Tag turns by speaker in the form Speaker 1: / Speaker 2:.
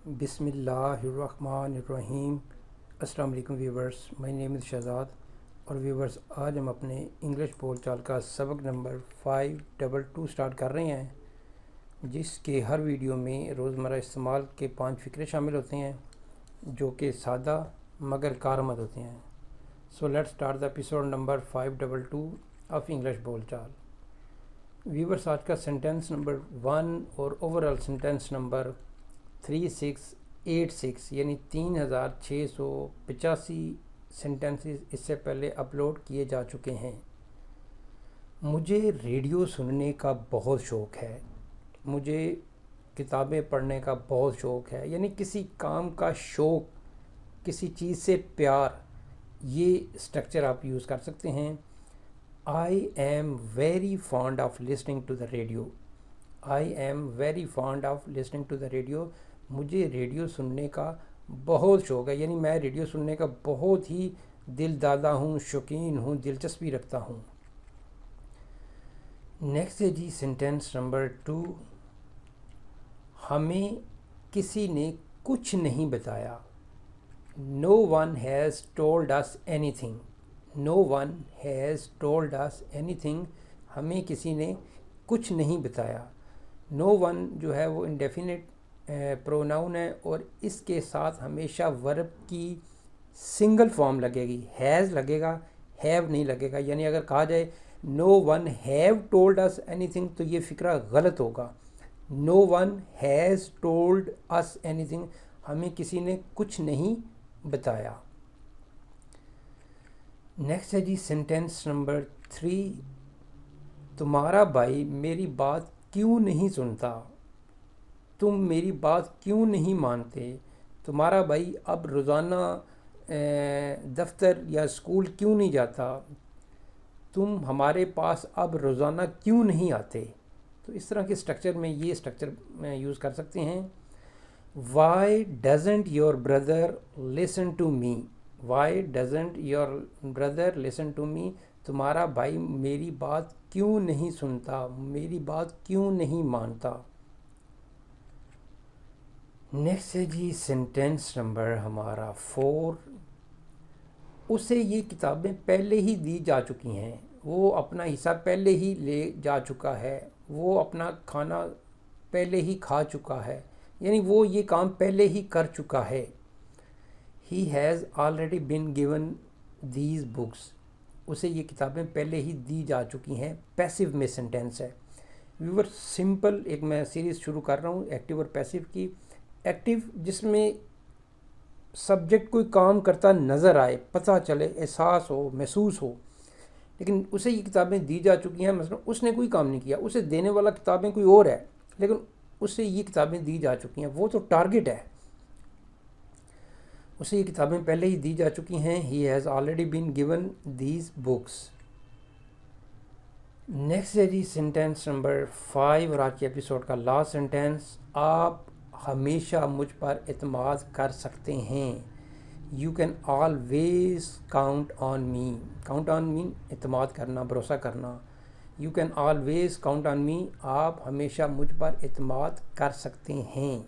Speaker 1: بسم اللہ الرحمن الرحیم۔ السلام علیکم ویورز، مائی نیم از شہزاد اور ویورز آج ہم اپنے انگلش بول چال کا سبق نمبر 522 سٹارٹ کر رہے ہیں، جس کے ہر ویڈیو میں روزمرہ استعمال کے 5 فقرے شامل ہوتے ہیں جو کہ سادہ مگر کارآمد ہوتے ہیں۔ So let's start the episode number 522 of English بول چال۔ ویورز آج کا سینٹینس نمبر 1 اور اوورال سینٹینس نمبر 3686 یعنی 3685 سینٹینسز اس سے پہلے اپلوڈ کیے جا چکے ہیں۔ مجھے ریڈیو سننے کا بہت شوق ہے، مجھے کتابیں پڑھنے کا بہت شوق ہے، یعنی کسی کام کا شوق، کسی چیز سے پیار، یہ سٹرکچر آپ یوز کر سکتے ہیں۔ I am very fond of listening to the radio. I am very fond of listening to the radio. مجھے ریڈیو سننے کا بہت شوق ہے، یعنی میں ریڈیو سننے کا بہت ہی دل دادا ہوں، شوقین ہوں، دلچسپی رکھتا ہوں۔ نیکسٹ ہے جی سینٹینس نمبر 2۔ ہمیں کسی نے کچھ نہیں بتایا۔ No one has told us anything. No one has told us anything. ہمیں کسی نے کچھ نہیں بتایا۔ No one جو ہے وہ انڈیفینٹ پروناؤن ہے اور اس کے ساتھ ہمیشہ ورب کی سنگل فارم لگے گی، ہیز لگے گا، ہیو نہیں لگے گا۔ یعنی اگر کہا جائے no one have told us anything تو یہ فقرہ غلط ہوگا۔ No one has told us anything، ہمیں کسی نے کچھ نہیں بتایا۔ نیکسٹ ہے جی سینٹینس نمبر 3۔ تمہارا بھائی میری بات کیوں نہیں سنتا؟ تم میری بات کیوں نہیں مانتے؟ تمہارا بھائی اب روزانہ دفتر یا اسکول کیوں نہیں جاتا؟ تم ہمارے پاس اب روزانہ کیوں نہیں آتے؟ تو اس طرح کے سٹرکچر میں یہ سٹرکچر یوز کر سکتے ہیں۔ Why doesn't your brother listen to me? Why doesn't your brother listen to me? تمہارا بھائی میری بات کیوں نہیں سنتا، میری بات کیوں نہیں مانتا؟ نیکسٹ ہے جی سینٹینس نمبر ہمارا 4۔ اسے یہ کتابیں پہلے ہی دی جا چکی ہیں، وہ اپنا حصہ پہلے ہی لے جا چکا ہے، وہ اپنا کھانا پہلے ہی کھا چکا ہے، یعنی وہ یہ کام پہلے ہی کر چکا ہے۔ He has already been given these books. اسے یہ کتابیں پہلے ہی دی جا چکی ہیں، پیسیو میں سینٹینس ہے۔ ویور سمپل ایک میں سیریز شروع کر رہا ہوں ایکٹیو اور پیسیو کی۔ ایکٹیو جس میں سبجیکٹ کوئی کام کرتا نظر آئے، پتہ چلے، احساس ہو، محسوس ہو، لیکن اسے یہ کتابیں دی جا چکی ہیں، مثلا اس نے کوئی کام نہیں کیا، اسے دینے والا کتابیں کوئی اور ہے، لیکن اسے یہ کتابیں دی جا چکی ہیں، وہ تو ٹارگٹ ہے، اسے یہ کتابیں پہلے ہی دی جا چکی ہیں۔ He has already been given these books. Next ہے جی سینٹینس نمبر 5 اور آج کے ایپیسوڈ کا لاسٹ سینٹینس۔ آپ ہمیشہ مجھ پر اعتماد کر سکتے ہیں۔ You can always count on me. Count on me اعتماد کرنا، بھروسہ کرنا۔ You can always count on me، آپ ہمیشہ مجھ پر اعتماد کر سکتے ہیں۔